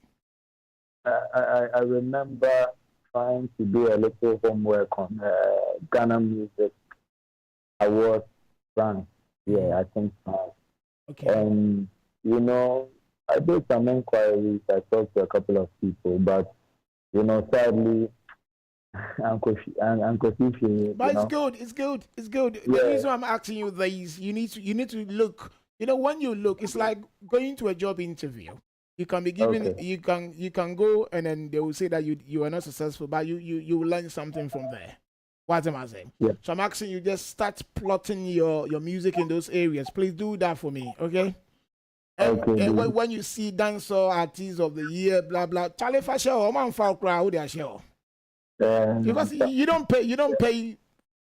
I remember trying to do a little homework on Ghana Music Awards France. Yeah, I think France. Okay. And I did some inquiries. I talked to a couple of people, but sadly, Uncle Fifi. But it's good. Yeah. The reason I'm asking you this, you need to look. When you look, it's like going to a job interview. You can be given, you can go, and then they will say that you are not successful, but you will learn something from there. What am I saying? Yeah. So I'm asking you, just start plotting your music in those areas. Please do that for me, okay? And when you see dancer artist of the year, blah blah, Charlie Fasher or man for crowd, they are sure. Because you don't pay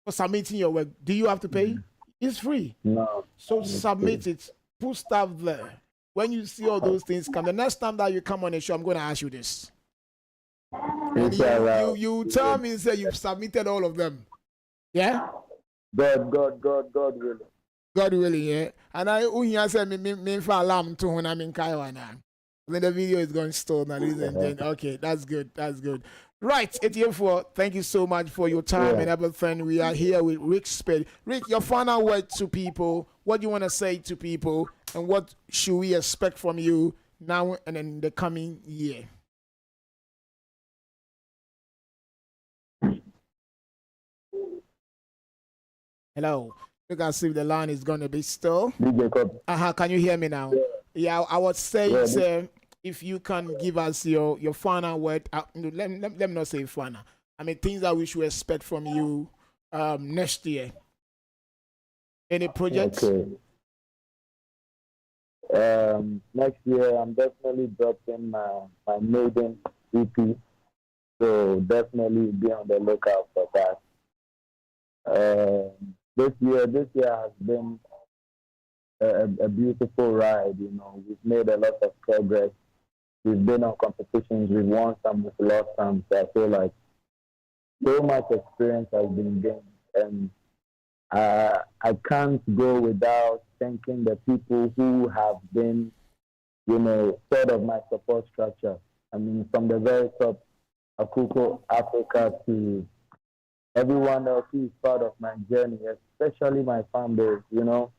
for submitting your work. Do you have to pay? It's free. No. So submit it. Put stuff there. When you see all those things come, the next time that you come on a show, I'm going to ask you this. And you tell me, say you've submitted all of them. Yeah? God willing. God willing, yeah. And I said me for alarm to when I'm in Kaiwana. Then the video is going stolen, ladies and gentlemen. Okay, that's good. Right, 84. Thank you so much for your time and everything. We are here with Rick Spade. Rick, your final word to people. What do you want to say to people, and what should we expect from you now and in the coming year? Hello. Look, I see the line is going to be still. Can you hear me now? Yeah, I was saying, sir, if you can give us your final word. Let me not say final. I mean, things that we should expect from you next year. Any projects? Okay. Next year, I'm definitely dropping my maiden EP. So definitely be on the lookout for that. This year has been a beautiful ride. We've made a lot of progress. We've been on competitions. We've won some, we've lost some. So I feel like so much experience has been gained, and I can't go without thanking the people who have been, sort of my support structure. I mean, from the very top, Akuko Africa to everyone else who is part of my journey, especially my fan base. You know,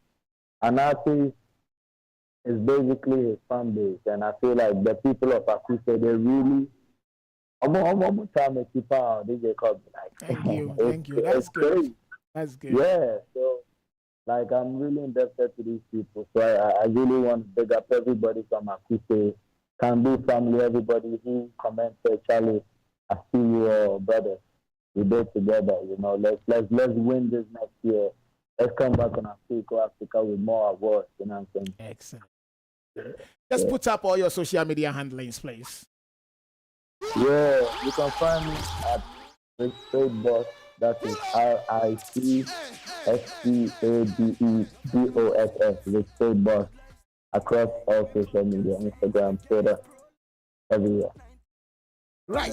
an artist is basically his fan base, and I feel like the people of Artiste, they really. I'm trying to keep out DJ Kobi. Thank you. Thank you. That's good. Great. That's good. Yeah, so like I'm really indebted to these people. So I really want to big up everybody from Artiste, Can Be family, everybody who commented, Charlie, I see you all, brother. We did together, you know. Let's win this next year. Let's come back on Africa with more awards, you know what I'm saying? Excellent. Just put up all your social media handlings, please. Yeah, you can find me at the Spade Boss. That is RICSPADEBOSS, the Spade Boss, across all social media, Instagram, Twitter, everywhere. Right.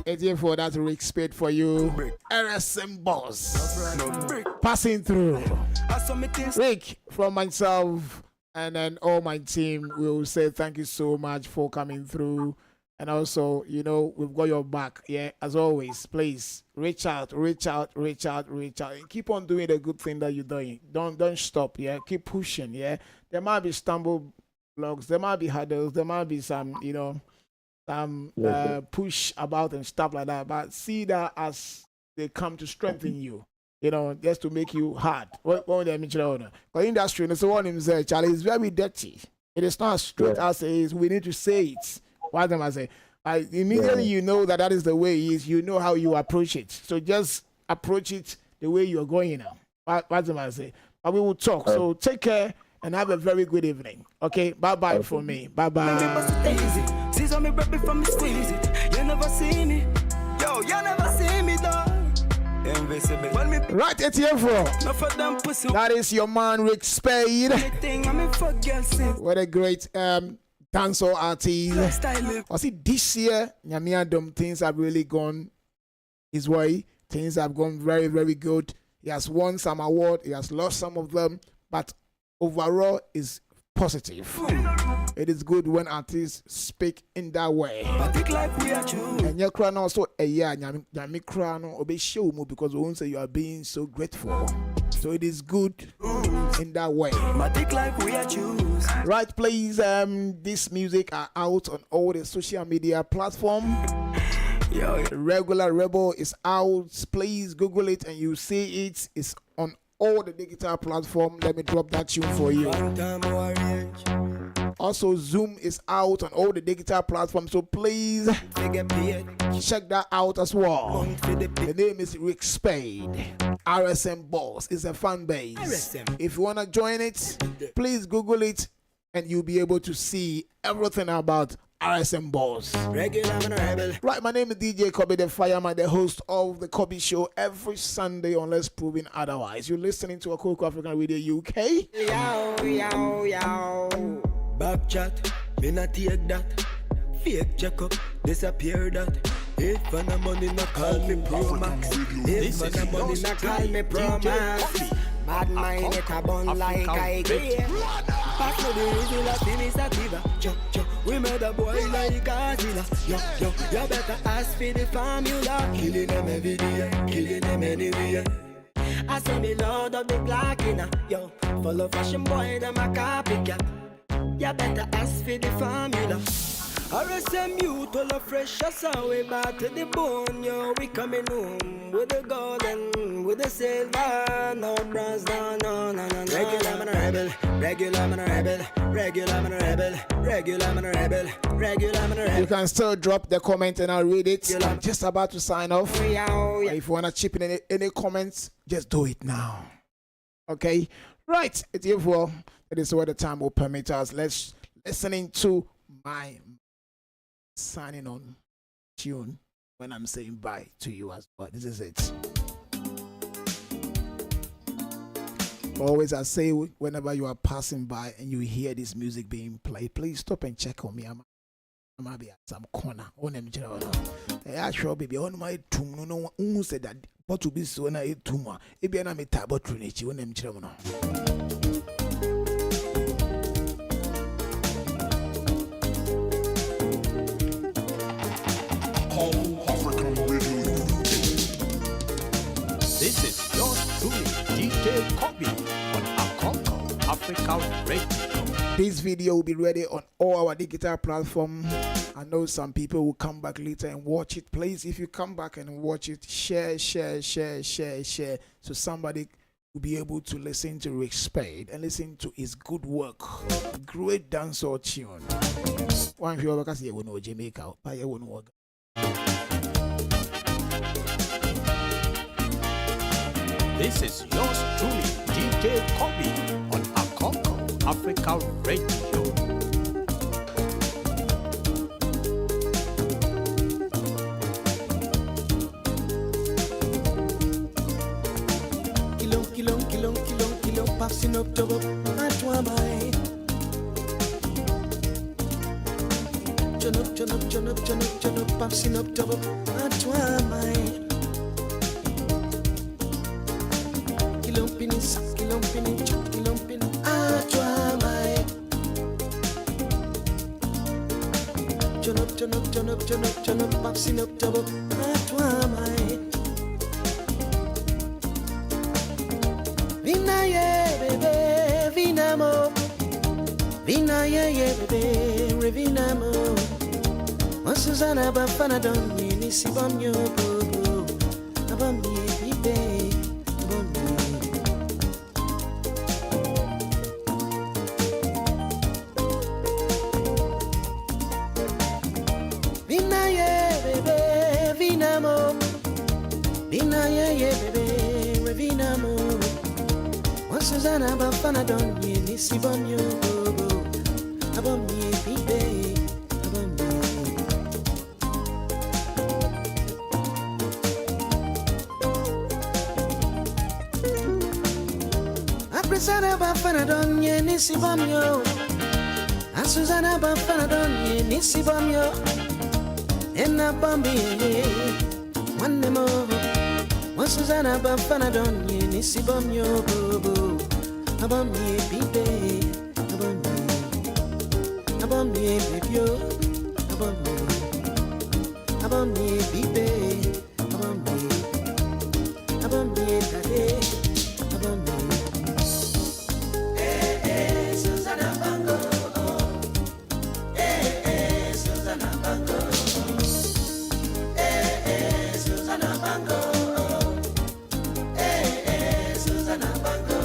AJ for that Rick Spade for you. RSM Boss. Passing through. Rick, from myself and then all my team, we will say thank you so much for coming through. And also, you know, we've got your back. Yeah, as always, please reach out. And keep on doing the good thing that you're doing. Don't stop. Yeah, keep pushing. Yeah, there might be stumble blocks, there might be hurdles, there might be some, you know, some push about and stuff like that. But see that as they come to strengthen you. You know, just to make you hard. What they mention? Because industry, and so one him say, Charlie, is very dirty. It is not straight as it is. We need to say it. What am I saying? Immediately you know that is the way it is. You know how you approach it. So just approach it the way you're going now. What am I saying? But we will talk. So take care and have a very good evening. Okay? Bye-bye for me. Bye-bye. See me baby from me squeeze it. You never see me. Yo, you never see me though. Invisible. Right, ATF4. That is your man Rick Spade. What a great dancehall artist. I see this year, Nyamiadom, things have really gone his way. Things have gone very, very good. He has won some award. He has lost some of them, but overall is positive. It is good when artists speak in that way. And your crown also a year, Nyami crown or be show more because we won't say you are being so grateful. So it is good in that way. Right, please. This music are out on all the social media platforms. Regular Rebel is out. Please Google it and you see it. It's on all the digital platforms. Let me drop that tune for you. Also, Zoom is out on all the digital platforms, so please check that out as well. The name is Rick Spade. RSM Boss is a fan base. If you want to join it, please Google it and you'll be able to see everything about RSM Boss. Right, my name is DJ Kobi, the fireman, the host of the Kobi Show every Sunday, unless proven otherwise. You're listening to a Coco African Radio UK. Back chat, me not take that. Fake check up, disappear that. If for the money not call me Pro Max. If for the money not call me Pro Max. Bad mind it a bun like I agree. Pass me the reason I feel is a diva. We made a boy like Godzilla. Yo, you better ask for the formula. Killing them every day, killing them anywhere. I say me load up the black inna. Yo, follow fashion boy, them a copycat. You better ask for the formula. RSM youth all a fresh as we back to the bone. Yo, we coming home with the gold and with the silver. No bronze, no. Regular man a rebel, regular man a rebel, regular man a rebel, regular man a rebel, regular man a rebel. You can still drop the comment and I'll read it. I'm just about to sign off. If you want to chip in any comments, just do it now. Okay? Right, it's here for. It is what the time will permit us. Let's listening to my signing on tune when I'm saying bye to you as well. This is it. Always I say whenever you are passing by and you hear this music being played, please stop and check on me. I might be at some corner. I sure baby on my tomb. No one said that but to be so na it tumor. If you are not a tabo trinichi when them children. African Radio truly, DJ Kobi on Akonko Africa Radio. This video will be ready on all our digital platforms. I know some people will come back later and watch it. Please, if you come back and watch it, share, so somebody will be able to listen to Rick Spade and listen to his good work. Great dancehall tune. One of you because you know Jamaica, but you won't work. This is yours truly, DJ Kobi on Akonko Africa Radio. Kilo, passing up to my twamai. Turn up, passing up to my twamai. Kilumpini, twamai. Turn up, passing up to my twamai. Vina baby, vinamo. Vina baby, revinamo. Wasuzana bafana don ni sibam yo bobo. Abam ye baby, bobo. Vina baby, vinamo. Vina baby, revinamo. Susanna Bafana don ye ni sibam yo bobo. Abam ye bibe, abam ye. Susanna Bafana don ye ni sibam yo. Susanna Bafana don ye ni sibam yo. Ena bambi one more. Susanna Bafana don ye ni sibam yo bobo. Abam ye bibe, abam ye baby yo, abam ye bibe, abam ye dade, abam ye. Susanna Bango, Susanna Bango, Susanna Bango.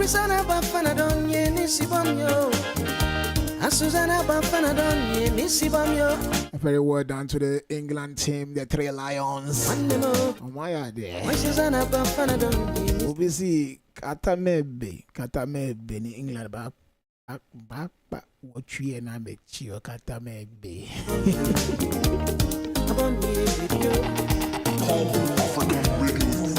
Susanna Bafana don ye ni sibam yo. Susanna Bafana don ye ni sibam yo. Very well done to the England team, the Three Lions. Oh my God, Susanna Bafana don ye ni. Obviously, Katamebe ni England back. What you and I bet you Katamebe.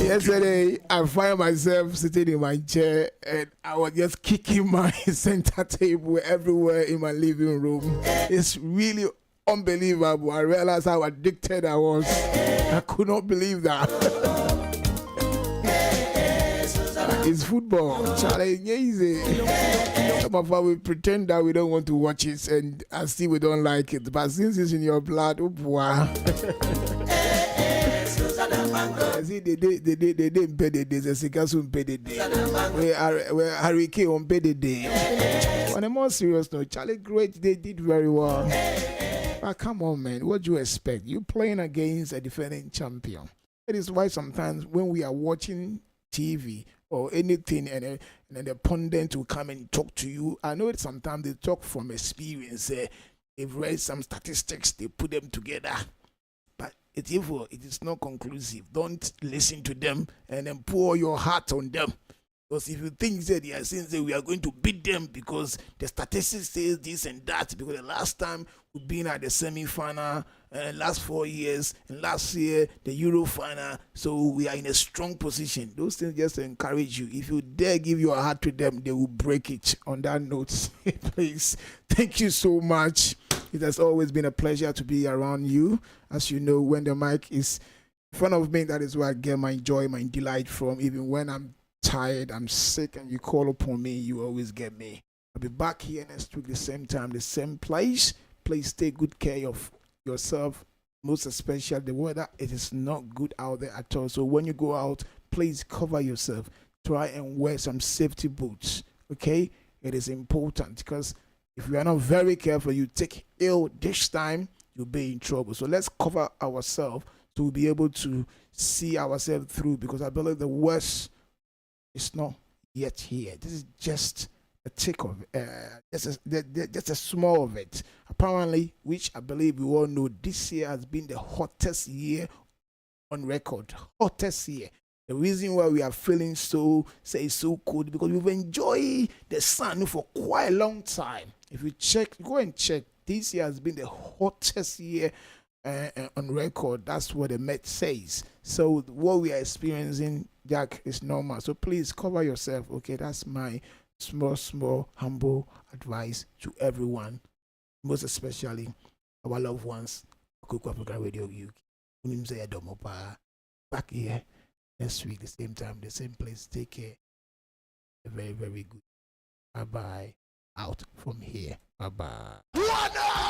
Yesterday, I find myself sitting in my chair and I was just kicking my center table everywhere in my living room. It's really unbelievable. I realized how addicted I was. I could not believe that. It's football. Charlie, easy. Some of us we pretend that we don't want to watch it and I see we don't like it. But since it's in your blood, oh boy. See, they didn't pay the day. The Sikasun paid the day. Where Harry K on paid the day. On a more serious note, Charlie, great. They did very well. But come on, man. What do you expect? You playing against a defending champion. That is why sometimes when we are watching TV or anything and then the pundit will come and talk to you, I know that sometimes they talk from experience. They've read some statistics, they put them together. It's evil. It is not conclusive. Don't listen to them and then pour your heart on them. Because if you think that they are saying that we are going to beat them because the statistics says this and that, because the last time we've been at the semi-final, last 4 years, and last year the Euro final, so we are in a strong position. Those things just encourage you. If you dare give your heart to them, they will break it. On that note, please, thank you so much. It has always been a pleasure to be around you. As you know, when the mic is in front of me, that is where I get my joy, my delight from. Even when I'm tired, I'm sick, and you call upon me, you always get me. I'll be back here next week, the same time, the same place. Please take good care of yourself. Most especially the weather, it is not good out there at all. So when you go out, please cover yourself. Try and wear some safety boots. Okay, it is important because if you are not very careful, you take ill this time, you'll be in trouble. So let's cover ourselves to be able to see ourselves through, because I believe the worst is not yet here. This is just a tick of just a small of it. Apparently, which I believe we all know, this year has been the hottest year on record. Hottest year. The reason why we are feeling so cold because we've enjoyed the sun for quite a long time. If you check, go and check. This year has been the hottest year on record. That's what the Met says. So what we are experiencing, Jack, is normal. So please cover yourself. Okay, that's my small, humble advice to everyone, most especially our loved ones. Koku African Radio UK. Back here next week, the same time, the same place. Take care. Very, very good. Bye bye. Out from here. Bye bye.